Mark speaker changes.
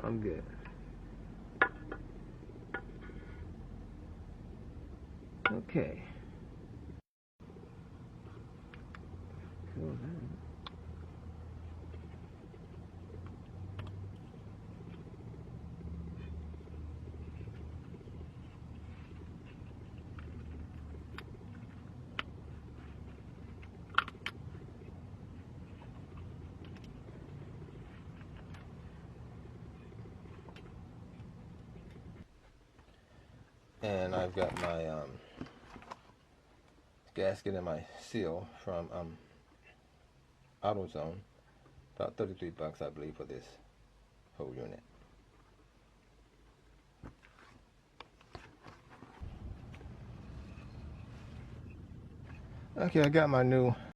Speaker 1: I'm good. Okay. And I've got my gasket and my seal from AutoZone. About 33 bucks, I believe, for this whole unit. Okay, I got my new